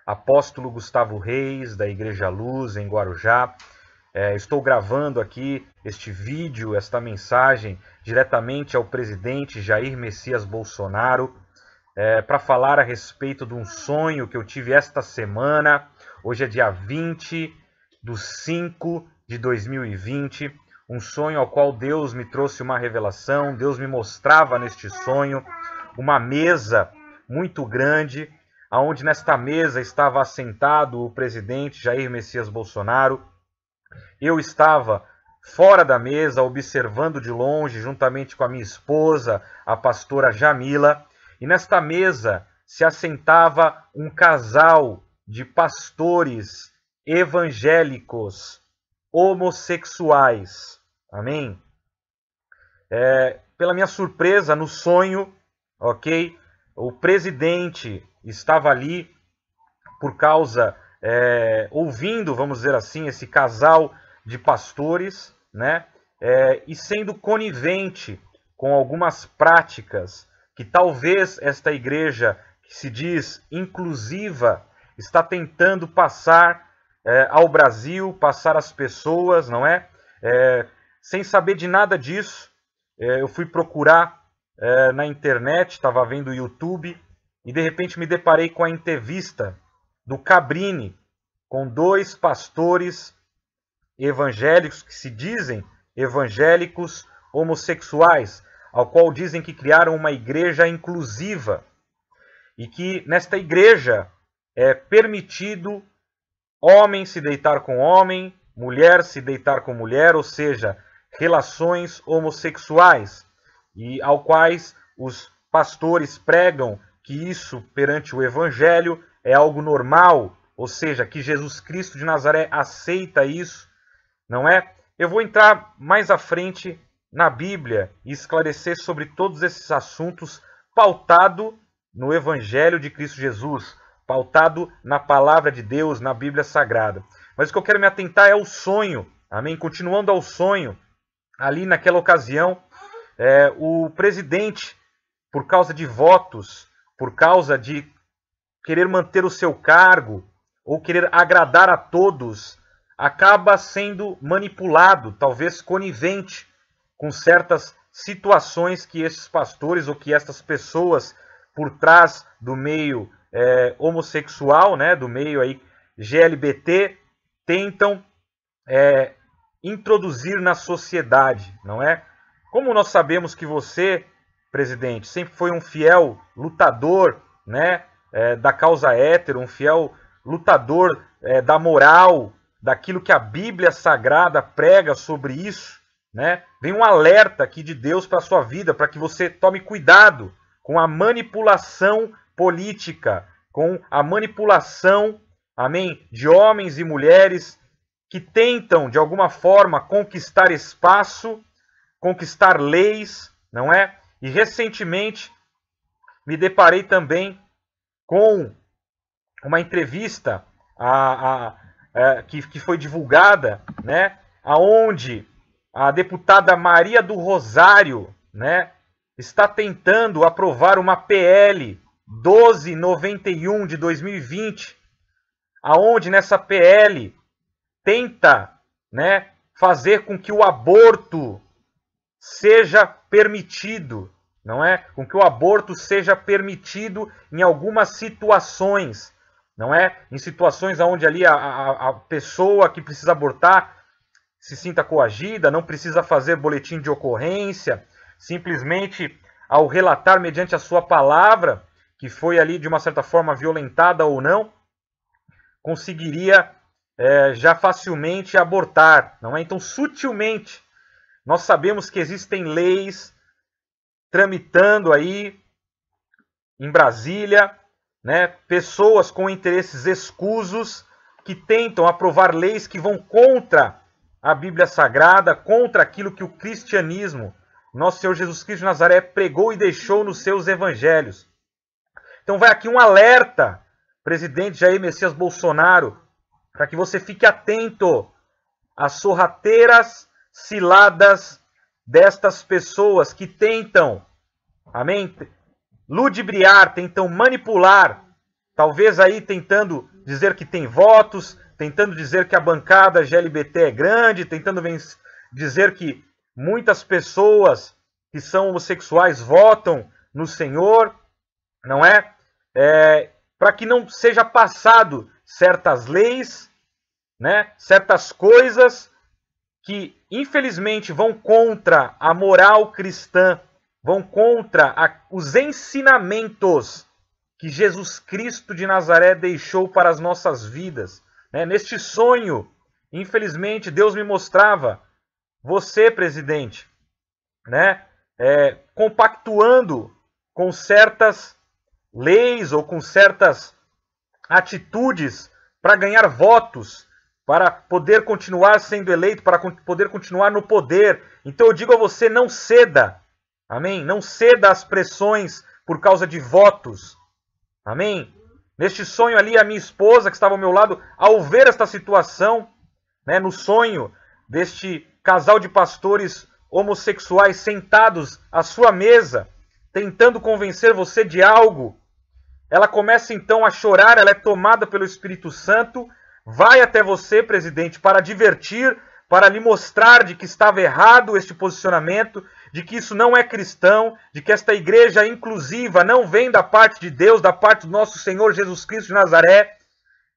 apóstolo Gustavo Reis, da Igreja Luz, em Guarujá. Estou gravando aqui este vídeo, esta mensagem, diretamente ao presidente Jair Messias Bolsonaro, para falar a respeito de um sonho que eu tive esta semana. Hoje é dia 20/5/2020, um sonho ao qual Deus me trouxe uma revelação. Deus me mostrava neste sonho uma mesa muito grande, onde nesta mesa estava assentado o presidente Jair Messias Bolsonaro. Eu estava fora da mesa, observando de longe, juntamente com a minha esposa, a pastora Jamila, e nesta mesa se assentava um casal de pastores evangélicos homossexuais. Amém? Pela minha surpresa, no sonho, o presidente estava ali por causa, ouvindo, vamos dizer assim, esse casal de pastores, né? E sendo conivente com algumas práticas que talvez esta igreja, que se diz inclusiva, está tentando passar ao Brasil, passar às pessoas, não é? Sem saber de nada disso, eu fui procurar na internet, estava vendo o YouTube, e de repente me deparei com a entrevista do Cabrini, com dois pastores evangélicos que se dizem evangélicos homossexuais, ao qual dizem que criaram uma igreja inclusiva, e que nesta igreja é permitido homem se deitar com homem, mulher se deitar com mulher, ou seja, relações homossexuais, e ao quais os pastores pregam que isso perante o evangelho é algo normal, ou seja, que Jesus Cristo de Nazaré aceita isso, não é? Eu vou entrar mais à frente na Bíblia e esclarecer sobre todos esses assuntos, pautado no evangelho de Cristo Jesus, pautado na palavra de Deus, na Bíblia Sagrada. Mas o que eu quero me atentar é o sonho, amém? Continuando ao sonho, ali naquela ocasião, o presidente, por causa de votos, por causa de querer manter o seu cargo, ou querer agradar a todos, acaba sendo manipulado, talvez conivente, com certas situações que esses pastores ou que estas pessoas por trás do meio homossexual, né, do meio aí GLBT, tentam introduzir na sociedade, não é? Como nós sabemos que você, presidente, sempre foi um fiel lutador, né, da causa hétero, um fiel lutador da moral, daquilo que a Bíblia Sagrada prega sobre isso, né? Vem um alerta aqui de Deus para a sua vida, para que você tome cuidado com a manipulação política, com a manipulação, amém, de homens e mulheres que tentam, de alguma forma, conquistar espaço, conquistar leis, não é? E recentemente me deparei também com uma entrevista que foi divulgada, né? Aonde a deputada Maria do Rosário, né, está tentando aprovar uma PL 1291 de 2020, aonde nessa PL tenta, né, fazer com que o aborto seja permitido, não é? Com que o aborto seja permitido em algumas situações, não é? Em situações onde ali a pessoa que precisa abortar se sinta coagida, não precisa fazer boletim de ocorrência, simplesmente ao relatar mediante a sua palavra, que foi ali de uma certa forma violentada ou não, conseguiria já facilmente abortar, não é? Então, sutilmente, nós sabemos que existem leis tramitando aí em Brasília, né? Pessoas com interesses escusos que tentam aprovar leis que vão contra a Bíblia Sagrada, contra aquilo que o cristianismo, nosso Senhor Jesus Cristo de Nazaré, pregou e deixou nos seus evangelhos. Então vai aqui um alerta, presidente Jair Messias Bolsonaro, para que você fique atento às sorrateiras ciladas destas pessoas que tentam, amém, ludibriar, tentam manipular, talvez aí tentando dizer que tem votos, tentando dizer que a bancada GLBT é grande, tentando dizer que muitas pessoas que são homossexuais votam no Senhor, não é? Para que não seja passado certas leis, né? Certas coisas que infelizmente vão contra a moral cristã, vão contra os ensinamentos que Jesus Cristo de Nazaré deixou para as nossas vidas. Neste sonho, infelizmente, Deus me mostrava você, presidente, compactuando com certas leis ou com certas atitudes para ganhar votos, para poder continuar sendo eleito, para poder continuar no poder. Então eu digo a você, não ceda, amém? Não ceda às pressões por causa de votos, amém? Neste sonho ali, a minha esposa, que estava ao meu lado, ao ver esta situação, no sonho deste casal de pastores homossexuais sentados à sua mesa, tentando convencer você de algo, ela começa então a chorar, ela é tomada pelo Espírito Santo, vai até você, presidente, para advertir, para lhe mostrar de que estava errado este posicionamento, de que isso não é cristão, de que esta igreja inclusiva não vem da parte de Deus, da parte do nosso Senhor Jesus Cristo de Nazaré,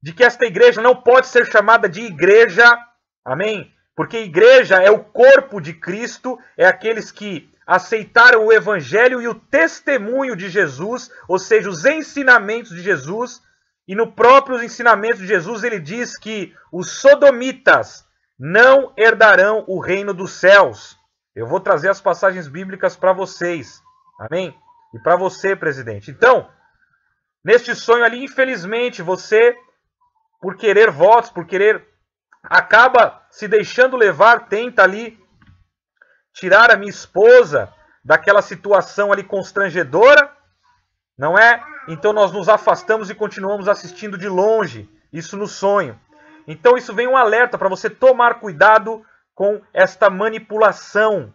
de que esta igreja não pode ser chamada de igreja, amém? Porque igreja é o corpo de Cristo, é aqueles que aceitaram o evangelho e o testemunho de Jesus, ou seja, os ensinamentos de Jesus. E no próprio ensinamento de Jesus ele diz que os sodomitas não herdarão o reino dos céus. Eu vou trazer as passagens bíblicas para vocês, amém? E para você, presidente. Então, neste sonho ali, infelizmente, você, por querer votos, por querer, acaba se deixando levar, tenta ali tirar a minha esposa daquela situação ali constrangedora, não é? Então nós nos afastamos e continuamos assistindo de longe, isso no sonho. Então isso vem um alerta para você tomar cuidado com esta manipulação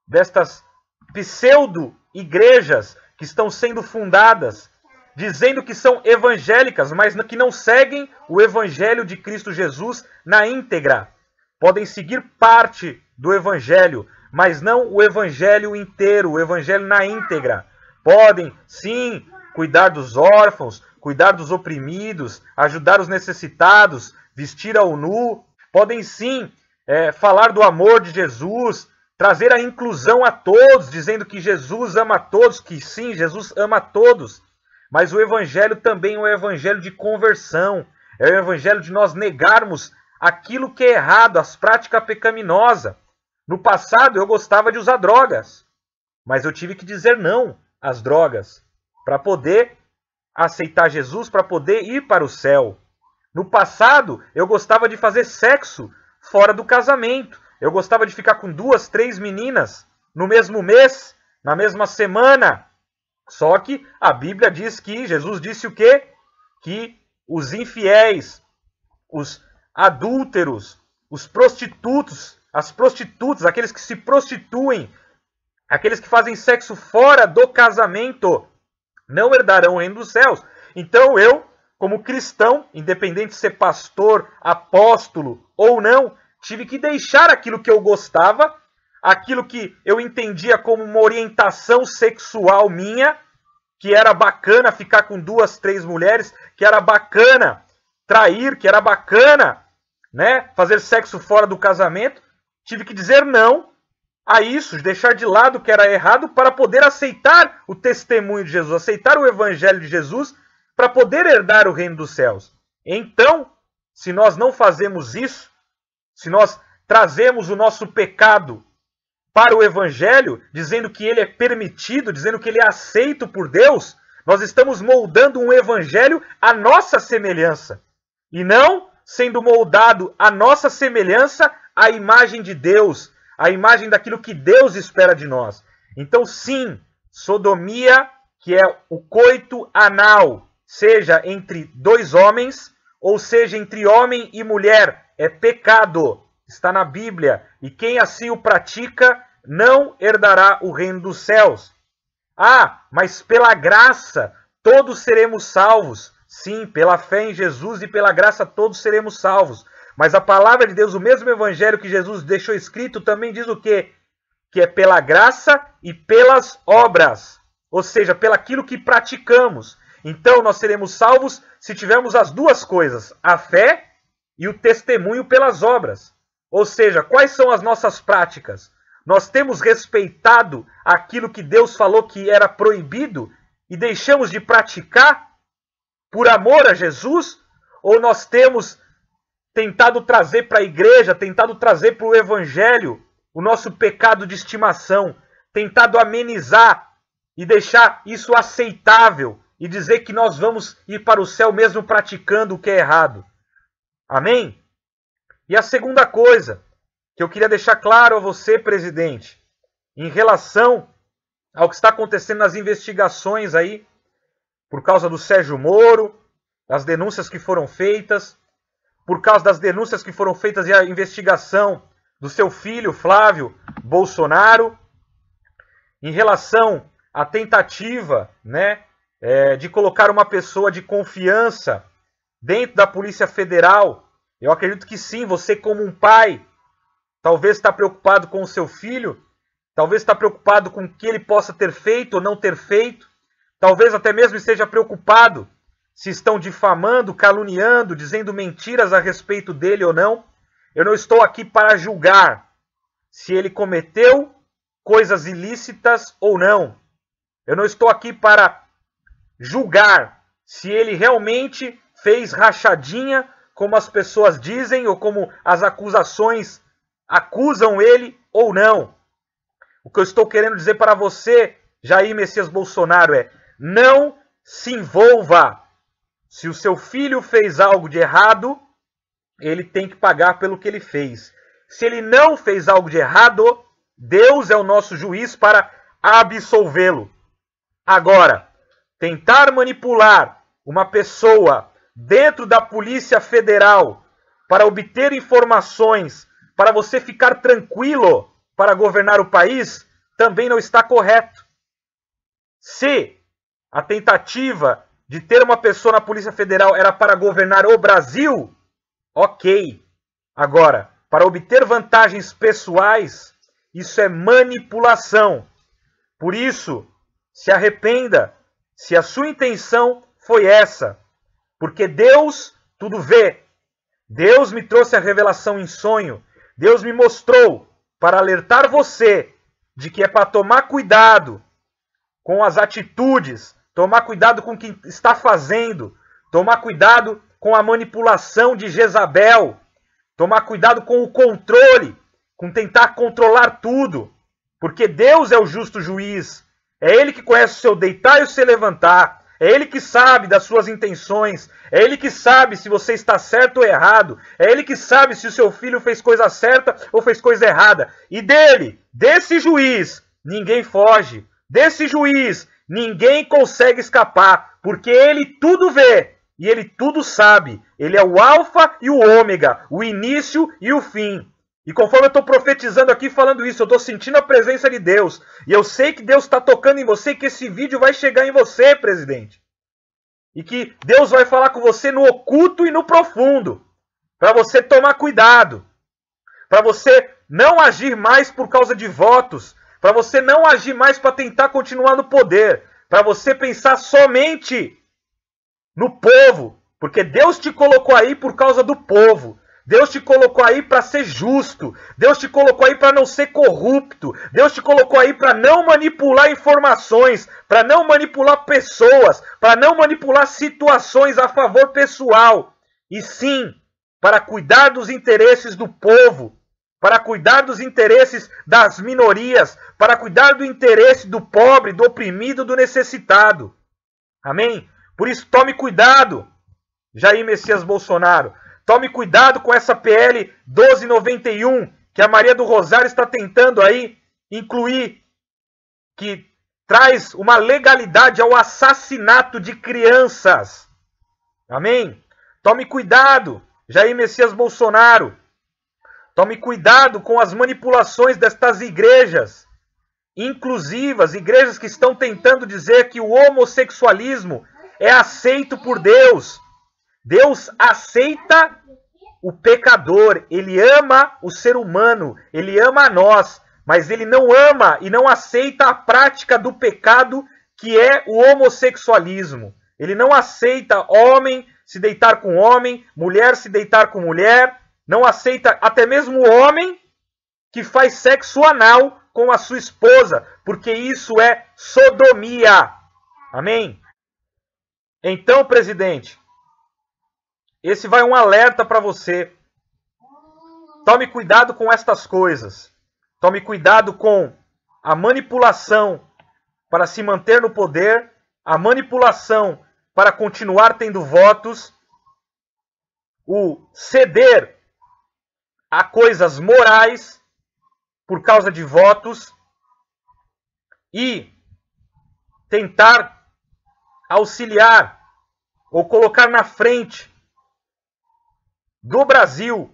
destas pseudo-igrejas que estão sendo fundadas, dizendo que são evangélicas, mas que não seguem o evangelho de Cristo Jesus na íntegra. Podem seguir parte do evangelho, mas não o evangelho inteiro, o evangelho na íntegra. Podem, sim, cuidar dos órfãos, cuidar dos oprimidos, ajudar os necessitados, vestir ao nu. Podem, sim, falar do amor de Jesus, trazer a inclusão a todos, dizendo que Jesus ama a todos, que sim, Jesus ama a todos. Mas o evangelho também é um evangelho de conversão. É o evangelho de nós negarmos aquilo que é errado, as práticas pecaminosas. No passado eu gostava de usar drogas, mas eu tive que dizer não às drogas para poder aceitar Jesus, para poder ir para o céu. No passado eu gostava de fazer sexo fora do casamento. Eu gostava de ficar com 2, 3 meninas no mesmo mês, na mesma semana. Só que a Bíblia diz que Jesus disse o quê? Que os infiéis, os adúlteros, os prostitutos, as prostitutas, aqueles que se prostituem, aqueles que fazem sexo fora do casamento, não herdarão o reino dos céus. Então eu, como cristão, independente de ser pastor, apóstolo ou não, tive que deixar aquilo que eu gostava, aquilo que eu entendia como uma orientação sexual minha, que era bacana ficar com 2, 3 mulheres, que era bacana trair, que era bacana, fazer sexo fora do casamento. Tive que dizer não a isso, deixar de lado o que era errado para poder aceitar o testemunho de Jesus, aceitar o evangelho de Jesus, para poder herdar o reino dos céus. Então, se nós não fazemos isso, se nós trazemos o nosso pecado para o evangelho, dizendo que ele é permitido, dizendo que ele é aceito por Deus, nós estamos moldando um evangelho à nossa semelhança. E não sendo moldado à nossa semelhança a imagem de Deus, a imagem daquilo que Deus espera de nós. Então, sim, sodomia, que é o coito anal, seja entre 2 homens, ou seja entre homem e mulher, é pecado. Está na Bíblia. E quem assim o pratica não herdará o reino dos céus. Ah, mas pela graça todos seremos salvos. Sim, pela fé em Jesus e pela graça todos seremos salvos. Mas a palavra de Deus, o mesmo evangelho que Jesus deixou escrito, também diz o quê? Que é pela graça e pelas obras. Ou seja, pelaquilo que praticamos. Então nós seremos salvos se tivermos as duas coisas, a fé e o testemunho pelas obras. Ou seja, quais são as nossas práticas? Nós temos respeitado aquilo que Deus falou que era proibido e deixamos de praticar por amor a Jesus? Ou nós temos tentado trazer para a igreja, tentado trazer para o evangelho o nosso pecado de estimação, tentado amenizar e deixar isso aceitável e dizer que nós vamos ir para o céu mesmo praticando o que é errado? Amém? E a segunda coisa que eu queria deixar claro a você, presidente, em relação ao que está acontecendo nas investigações aí, por causa do Sérgio Moro, das denúncias que foram feitas, por causa das denúncias que foram feitas e a investigação do seu filho, Flávio Bolsonaro, em relação à tentativa, de colocar uma pessoa de confiança dentro da Polícia Federal. Eu acredito que sim, você como um pai, talvez está preocupado com o seu filho, talvez está preocupado com o que ele possa ter feito ou não ter feito, talvez até mesmo esteja preocupado se estão difamando, caluniando, dizendo mentiras a respeito dele ou não. Eu não estou aqui para julgar se ele cometeu coisas ilícitas ou não. Eu não estou aqui para julgar se ele realmente fez rachadinha, como as pessoas dizem, ou como as acusações acusam ele ou não. O que eu estou querendo dizer para você, Jair Messias Bolsonaro, é: não se envolva. Se o seu filho fez algo de errado, ele tem que pagar pelo que ele fez. Se ele não fez algo de errado, Deus é o nosso juiz para absolvê-lo. Agora, tentar manipular uma pessoa dentro da Polícia Federal para obter informações, para você ficar tranquilo para governar o país, também não está correto. Se a tentativa de ter uma pessoa na Polícia Federal era para governar o Brasil, ok. Agora, para obter vantagens pessoais, isso é manipulação. Por isso, se arrependa se a sua intenção foi essa. Porque Deus tudo vê. Deus me trouxe a revelação em sonho. Deus me mostrou para alertar você de que é para tomar cuidado com as atitudes, tomar cuidado com o que está fazendo, tomar cuidado com a manipulação de Jezabel, tomar cuidado com o controle, com tentar controlar tudo, porque Deus é o justo juiz, é Ele que conhece o seu deitar e o seu levantar, é Ele que sabe das suas intenções, é Ele que sabe se você está certo ou errado, é Ele que sabe se o seu filho fez coisa certa ou fez coisa errada, e desse juiz, ninguém foge, desse juiz, ninguém consegue escapar, porque Ele tudo vê e Ele tudo sabe. Ele é o alfa e o ômega, o início e o fim. E conforme eu estou profetizando aqui, falando isso, eu estou sentindo a presença de Deus. E eu sei que Deus está tocando em você, que esse vídeo vai chegar em você, presidente. E que Deus vai falar com você no oculto e no profundo. Para você tomar cuidado. Para você não agir mais por causa de votos. Para você não agir mais para tentar continuar no poder. Para você pensar somente no povo. Porque Deus te colocou aí por causa do povo. Deus te colocou aí para ser justo. Deus te colocou aí para não ser corrupto. Deus te colocou aí para não manipular informações. Para não manipular pessoas. Para não manipular situações a favor pessoal. E sim, para cuidar dos interesses do povo. Para cuidar dos interesses das minorias, para cuidar do interesse do pobre, do oprimido, do necessitado. Amém? Por isso, tome cuidado, Jair Messias Bolsonaro. Tome cuidado com essa PL 1291, que a Maria do Rosário está tentando aí incluir, que traz uma legalidade ao assassinato de crianças. Amém? Tome cuidado, Jair Messias Bolsonaro. Tome cuidado com as manipulações destas igrejas inclusivas, igrejas que estão tentando dizer que o homossexualismo é aceito por Deus. Deus aceita o pecador, ele ama o ser humano, ele ama a nós, mas ele não ama e não aceita a prática do pecado, que é o homossexualismo. Ele não aceita homem se deitar com homem, mulher se deitar com mulher, não aceita até mesmo o homem que faz sexo anal com a sua esposa, porque isso é sodomia. Amém? Então, presidente, esse vai um alerta para você. Tome cuidado com estas coisas. Tome cuidado com a manipulação para se manter no poder, a manipulação para continuar tendo votos, o ceder a coisas morais por causa de votos e tentar auxiliar ou colocar na frente do Brasil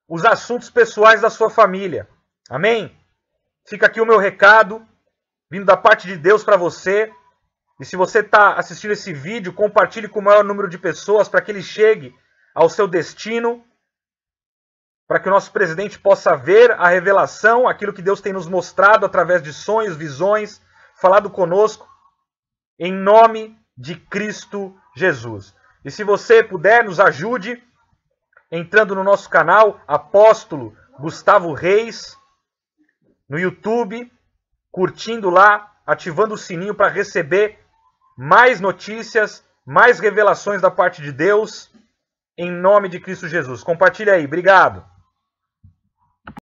os assuntos pessoais da sua família. Amém? Fica aqui o meu recado, vindo da parte de Deus para você. E se você está assistindo esse vídeo, compartilhe com o maior número de pessoas para que ele chegue ao seu destino, para que o nosso presidente possa ver a revelação, aquilo que Deus tem nos mostrado através de sonhos, visões, falado conosco, em nome de Cristo Jesus. E se você puder, nos ajude entrando no nosso canal, Apóstolo Gustavo Reis, no YouTube, curtindo lá, ativando o sininho para receber mais notícias, mais revelações da parte de Deus, em nome de Cristo Jesus. Compartilha aí. Obrigado.